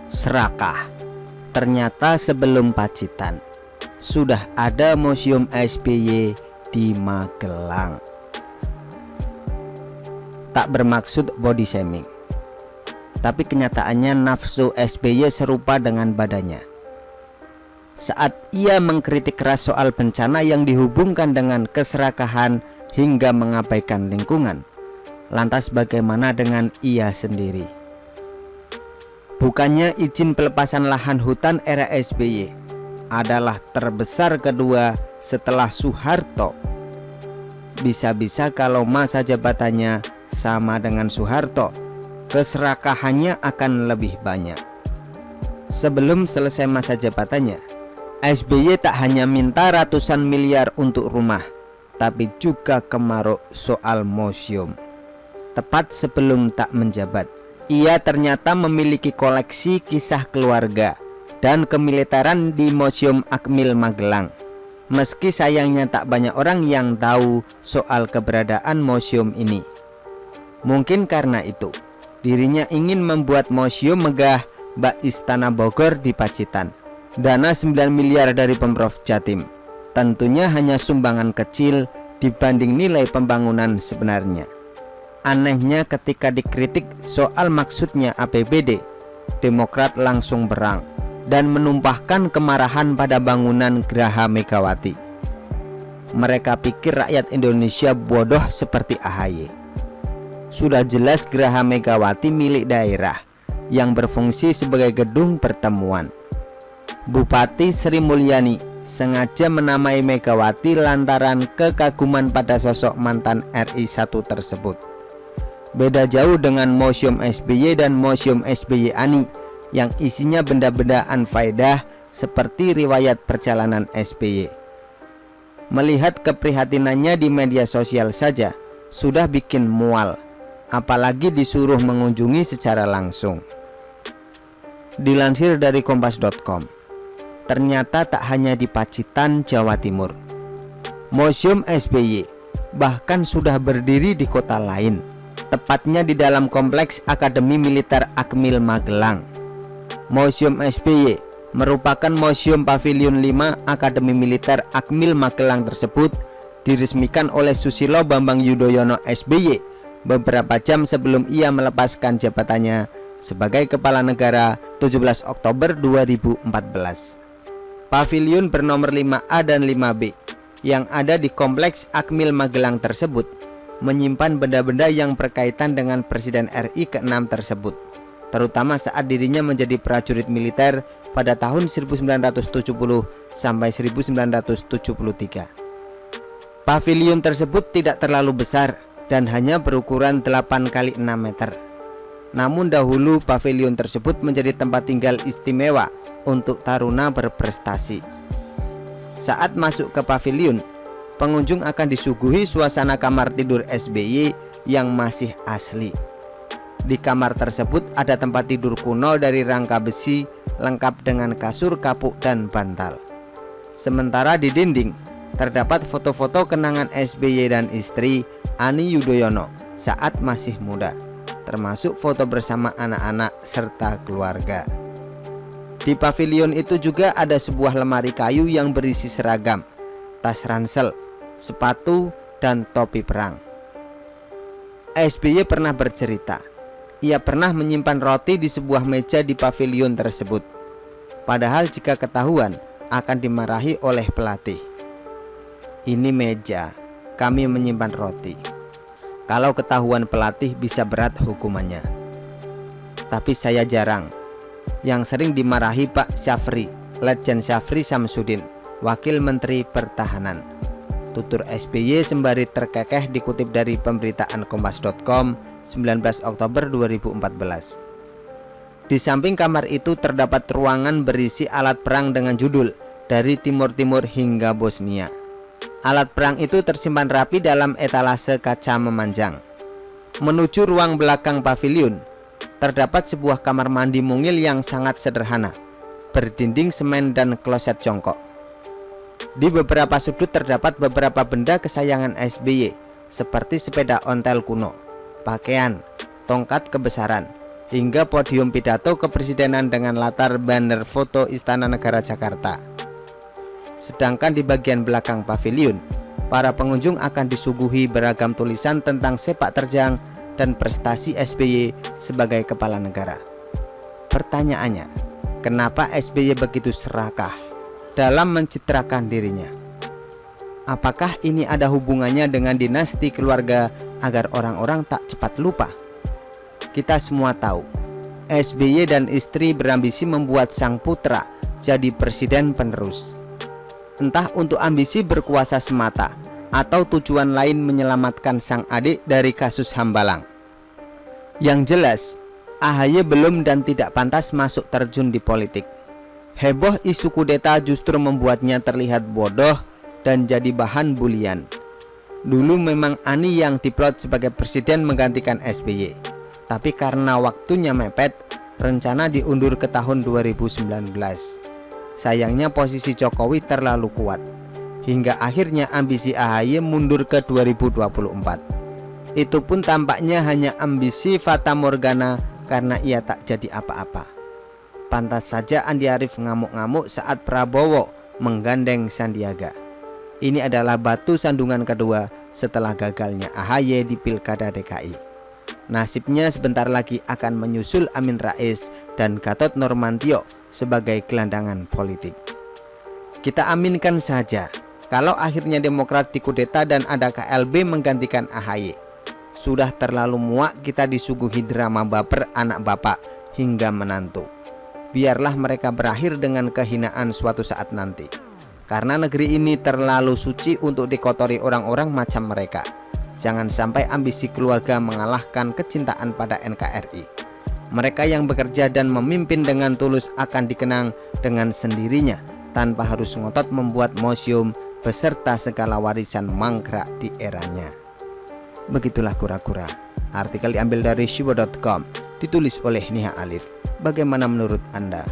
Serakah. Ternyata sebelum Pacitan sudah ada Museum SBY di Magelang. Tak bermaksud body shaming, tapi kenyataannya nafsu SBY serupa dengan badannya. Saat ia mengkritik keras soal bencana yang dihubungkan dengan keserakahan hingga mengabaikan lingkungan, lantas bagaimana dengan ia sendiri? Bukannya izin pelepasan lahan hutan era SBY adalah terbesar kedua setelah Soeharto. Bisa-bisa kalau masa jabatannya sama dengan Soeharto, keserakahannya akan lebih banyak. Sebelum selesai masa jabatannya, SBY tak hanya minta ratusan miliar untuk rumah, tapi juga kemaruk soal museum. Tepat sebelum tak menjabat, ia ternyata memiliki koleksi kisah keluarga dan kemiliteran di Museum Akmil Magelang. Meski sayangnya tak banyak orang yang tahu soal keberadaan museum ini. Mungkin karena itu, dirinya ingin membuat museum megah bak Istana Bogor di Pacitan. Dana 9 miliar dari Pemprov Jatim tentunya hanya sumbangan kecil dibanding nilai pembangunan sebenarnya. Anehnya ketika dikritik soal maksudnya APBD, Demokrat langsung berang dan menumpahkan kemarahan pada bangunan Geraha Megawati. Mereka pikir rakyat Indonesia bodoh seperti AHY. Sudah jelas Geraha Megawati milik daerah yang berfungsi sebagai gedung pertemuan. Bupati Sri Mulyani sengaja menamai Megawati lantaran kekaguman pada sosok mantan RI 1 tersebut. Beda jauh dengan Museum SBY dan Museum SBY Ani yang isinya benda-benda anfaedah seperti riwayat perjalanan SBY. Melihat keprihatinannya di media sosial saja sudah bikin mual, apalagi disuruh mengunjungi secara langsung. Dilansir dari kompas.com, ternyata tak hanya di Pacitan, Jawa Timur, Museum SBY bahkan sudah berdiri di kota lain, tepatnya di dalam kompleks Akademi Militer Akmil Magelang. Museum SBY merupakan museum pavilion 5 Akademi Militer Akmil Magelang tersebut diresmikan oleh Susilo Bambang Yudhoyono SBY beberapa jam sebelum ia melepaskan jabatannya sebagai kepala negara 17 Oktober 2014. Pavilion bernomor 5A dan 5B yang ada di kompleks Akmil Magelang tersebut menyimpan benda-benda yang berkaitan dengan Presiden RI ke-6 tersebut, terutama saat dirinya menjadi prajurit militer pada tahun 1970 sampai 1973. Pavilion tersebut tidak terlalu besar dan hanya berukuran 8 x 6 meter. Namun dahulu pavilion tersebut menjadi tempat tinggal istimewa untuk taruna berprestasi. Saat masuk ke pavilion, pengunjung akan disuguhi suasana kamar tidur SBY yang masih asli. Di kamar tersebut ada tempat tidur kuno dari rangka besi lengkap dengan kasur, kapuk, dan bantal. Sementara di dinding terdapat foto-foto kenangan SBY dan istri Ani Yudhoyono saat masih muda, termasuk foto bersama anak-anak serta keluarga. Di pavilion itu juga ada sebuah lemari kayu yang berisi seragam, tas ransel, sepatu, dan topi perang. SBY pernah bercerita, ia pernah menyimpan roti di sebuah meja di pavilion tersebut. Padahal jika ketahuan akan dimarahi oleh pelatih. Ini meja, kami menyimpan roti. Kalau ketahuan pelatih bisa berat hukumannya. Tapi saya jarang. Yang sering dimarahi Pak Syafri, Letjen Syafri Samsudin, Wakil Menteri Pertahanan. Tutur SBY sembari terkekeh dikutip dari pemberitaan kompas.com 19 Oktober 2014. Di samping kamar itu terdapat ruangan berisi alat perang dengan judul Dari Timur Timur hingga Bosnia. Alat perang itu tersimpan rapi dalam etalase kaca memanjang. Menuju ruang belakang pavilion, terdapat sebuah kamar mandi mungil yang sangat sederhana, berdinding semen dan kloset jongkok. Di beberapa sudut terdapat beberapa benda kesayangan SBY, seperti sepeda ontel kuno, pakaian, tongkat kebesaran, hingga podium pidato kepresidenan dengan latar banner foto Istana Negara Jakarta. Sedangkan di bagian belakang pavilion, para pengunjung akan disuguhi beragam tulisan tentang sepak terjang dan prestasi SBY sebagai kepala negara. Pertanyaannya, kenapa SBY begitu serakah dalam mencitrakan dirinya? Apakah ini ada hubungannya dengan dinasti keluarga agar orang-orang tak cepat lupa? Kita semua tahu, SBY dan istri berambisi membuat sang putra jadi presiden penerus. Entah untuk ambisi berkuasa semata atau tujuan lain menyelamatkan sang adik dari kasus Hambalang. Yang jelas, AHY belum dan tidak pantas masuk terjun di politik. Heboh isu kudeta justru membuatnya terlihat bodoh dan jadi bahan bulian. Dulu memang Ani yang diplot sebagai presiden menggantikan SBY, tapi karena waktunya mepet, rencana diundur ke tahun 2019. Sayangnya posisi Jokowi terlalu kuat, hingga akhirnya ambisi AHY mundur ke 2024. Itu pun tampaknya hanya ambisi fata morgana karena ia tak jadi apa-apa. Pantas saja Andi Arief ngamuk-ngamuk saat Prabowo menggandeng Sandiaga. Ini adalah batu sandungan kedua setelah gagalnya AHY di Pilkada DKI. Nasibnya sebentar lagi akan menyusul Amin Rais dan Gatot Nurmantio sebagai gelandangan politik. Kita aminkan saja kalau akhirnya Demokrat dikudeta dan ada KLB menggantikan AHY. Sudah terlalu muak kita disuguhi drama baper anak bapak hingga menantu. Biarlah mereka berakhir dengan kehinaan suatu saat nanti. Karena negeri ini terlalu suci untuk dikotori orang-orang macam mereka. Jangan sampai ambisi keluarga mengalahkan kecintaan pada NKRI. Mereka yang bekerja dan memimpin dengan tulus akan dikenang dengan sendirinya tanpa harus ngotot membuat museum beserta segala warisan mangkrak di eranya. Begitulah kura-kura. Artikel diambil dari shiwo.com, ditulis oleh Niha Alif. Bagaimana menurut Anda?